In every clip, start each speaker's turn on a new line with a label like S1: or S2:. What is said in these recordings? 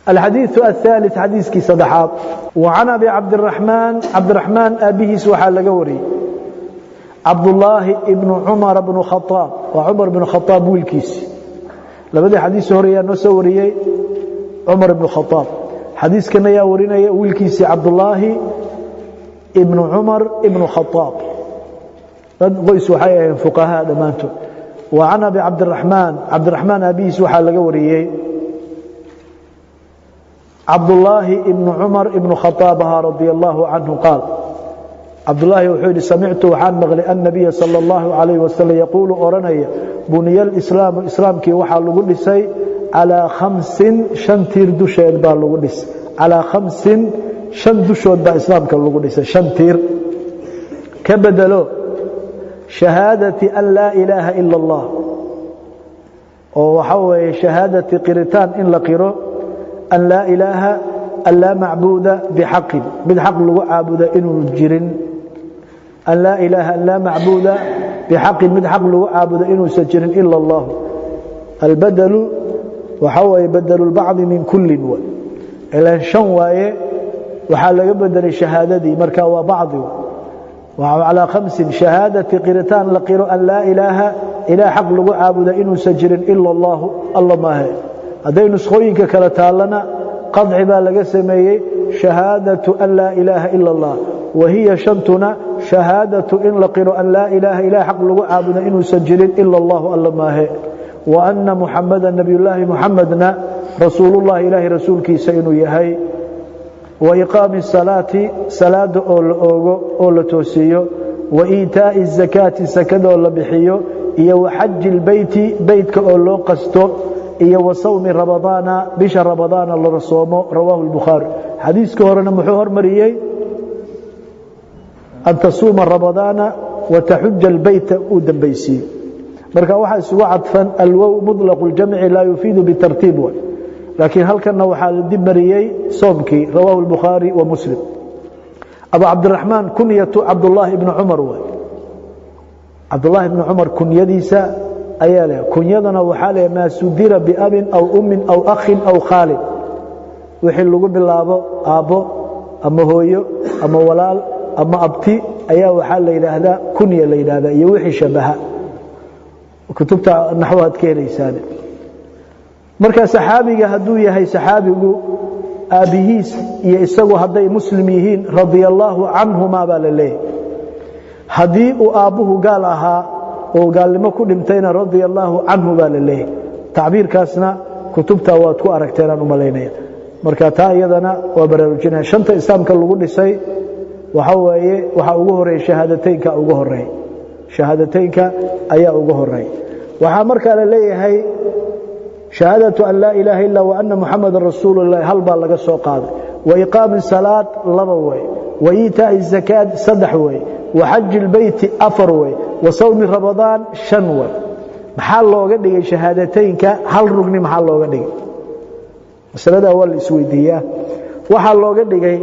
S1: الحديث الثالث حديث كي صدحات وعن أبي عبد الرحمن أبيه سوحا لقوري عبد الله ابن عمر بن خطاب وعمر بن خطاب والكيس لبدأ حديث هوريا نسوري عمر بن خطاب حديث كان يورينا والكيس عبد الله ابن عمر ابن خطاب قيس وحيا فقهاء دمانته وعن أبي عبد الرحمن أبيه سوحا لقوري عبد الله ابن عمر ابن خطاب رضي الله عنه قال عبد الله وحيد سمعت وحان مغلي النبي صلى الله عليه وسلم يقول أورنيا بني الإسلام كي وحا لغو دسي على 5 شنتير دوشيد با لغو دس على 5 شن دوشود با إسلام كي لغو دس شنتير كبدلو شهادة أن لا إله إلا الله وحوى شهادة قرتان إن لقروا أن لا إله أن لا معبود بحق بالحق لغو عابد إنو جرين أن لا إله أن لا معبود بحق بالحق لغو عابد إنو سجرين إلا الله البدل وحوى يبدل البعض من كل إلا شنواي وحال يبدل الشهادة دي مركا وبعض وعلى 5 شهادة قرتان لقروا أن لا إله إلا حق لغو عابد إنو سجرين إلا الله الله ما هي هذين نسخوينك كلا تعالنا قضع بالغ سميه شهادة أن لا إله إلا الله وهي شنتنا شهادة إن لقروا أن لا إله إلا حق لغو عابد إنو سجلين إلا الله الله ما هي وأن محمد نبي الله محمدنا رسول الله إله رسولك سينو يهي وإقام الصلاة صلاة أول توسيو وإيتاء الزكاة سكد أول بحيو وحج البيت بيتك أول قستو وصوم رمضان بشهر رمضان الله رسومه رواه البخاري حديث كهرنا محور مريي أن تصوم رمضان وتحج البيت ودنبيسي مركا واحد سوى عطفا الواو مطلق الجمع لا يفيد بالترتيب لكن هل كان وحال دي مريي صومكي رواه البخاري ومسلم أبو عبد الرحمن كنية عبد الله بن عمر عبد الله بن عمر كنيديسا أياله كنيدنا وحاله ما سدير بأب أو أم أو أخ أو خال وحين لقوا بالله أبو أما هويو أما ولال أما أبتي أيا وحال إلى هذا كنية إلى هذا يوحي شبهه وكتبت نحوها كيري سالم مركز صحابي هدوية هي صحابي أبيهيس يسوى هدي مسلميين رضي الله عنهما بالله هدي أبوه قالها وقال لما كنت امتين رضي الله عنه بالله تعبير كاسنا كتبتها واتكو أركتين أمالينيا مركاتها يدنا وبرارجينها شنط إسلام كاللغو لسي وحاوه ري شهادتينك أوه ري شهادتينك أي أوه ري وحا مركا للي هي شهادة أن لا إله إلا وأن محمد رسول الله هل بالغ السوقات وإقام الصلاة لبوي وإيتاء الزكاة صدحوي وحج البيت أفروي وصوم رمضان شنوي محل لوغا دغاي شهادتينك هل ركن محل لوغا دغاي مسألة أول السويدية waxa looga dhigay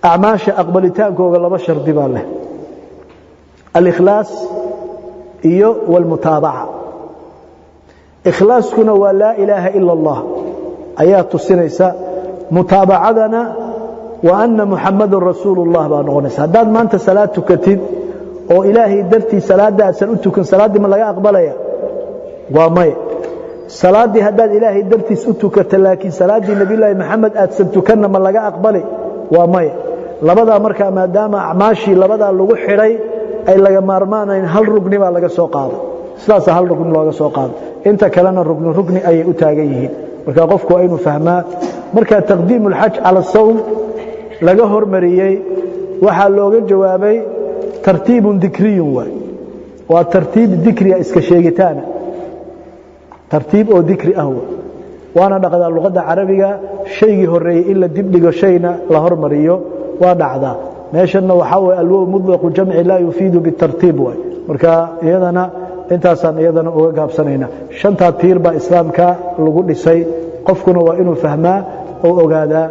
S1: acmaasha aqbalitaankooda laba shardi baa leh al-ikhlaas iyo wal mutaaba'a ikhlaaskuna waa la ilaaha illa Allah ayaa tusinaysa mutaaba'adana wa anna muhammadur rasuulullah baa noqonaysa hadaad maanta salaad tukatid oo ilaahay dartii salaadaas u tukan salaadii ma laga aqbalaya waa may salaadii hadaad ilaahay dartiis u tukato laakiin salaadii nabi ilaahay maxamed aad tukanna ma laga aqbalay waa may labada marka maadaama acmaashi labada lagu xiray ay laga maarmaanayeen hal rugni baa laga soo qaaday sidaas hal rugni looga soo qaaday inta kalena rugni ay u taagan yihiin marka qofku aynu fahmaa marka taqdiimul hajj ala sawm laga hormariyay waxa looga jawaabay tartiibun dhikriyun waa tartiib dhikriya iska sheegitaan tartiib oo dhikri ah waana dhaqada luqada carabiga shaygi horeeyay illa dib dhigo shayna la hormariyo waa dhacda meeshana waxa way alwaw mudlaq jamci la yufiidu bitartiib marka iyadana intaasan iyadana uga gaabsanayna shanta tiir ba islaamka lagu dhisay qofkuna waa inuu fahmaa oo ogaada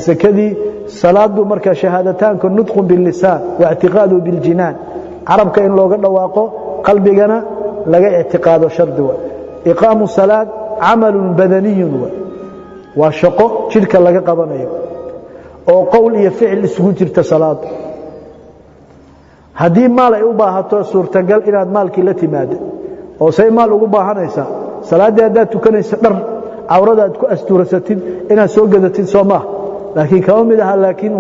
S1: zakadii salaadu marka shahaadataanka nutqun bil lisan wa i'tiqadu bil jinan arabka in looga dhawaaqo qalbigana laga i'tiqaado shardi إقام الصلاة عمل بدني waa shaqo jidhka laga qabanayo oo qowl iyo ficil isugu jirta salaada haddii maal ay u baahato suurtagal inaad maalkii la timaado oo say maal ugu baahanaysaa salaadii haddaad tukanaysa dhar cawrada aad ku astuursatid inaad soo gadatid soo maaha laakiin kama mid aha laakiin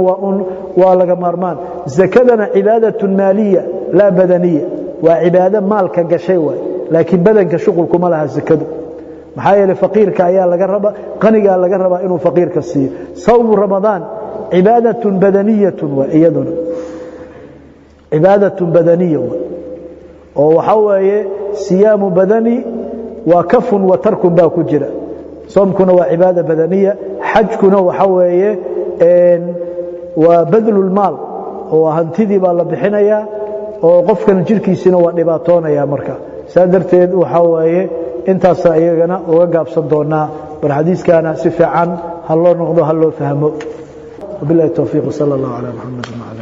S1: waa laga maarmaan zakadana cibaadatun maaliya laa badaniya waa cibaado maalka gashay waay laakiin badanka shuqul kuma laha zakadu maxaa yeelay faqiirka ayaa laga rabaa qanigaa laga rabaa inuu faqiirka siiyo sawmu ramadaan cibaadatun badaniyatun waa iyaduna cibaadatun badaniya oo waxaa weeye siyaamu badani waa kafun wa tarkun baa ku jira soomkuna waa cibaada badaniya xajkuna waxa weeye waa badlulmaal oo hantidii baa la bixinayaa oo qofkan jirkiisina waa dhibaatoonaya marka saa darteed waxa weeye intaasa iyagana uga gaabsan doonaa bar xadiiskana si fiican ha loo noqdo ha loo fahmo wabillahi tawfiiq sallallahu alayhi wa sallam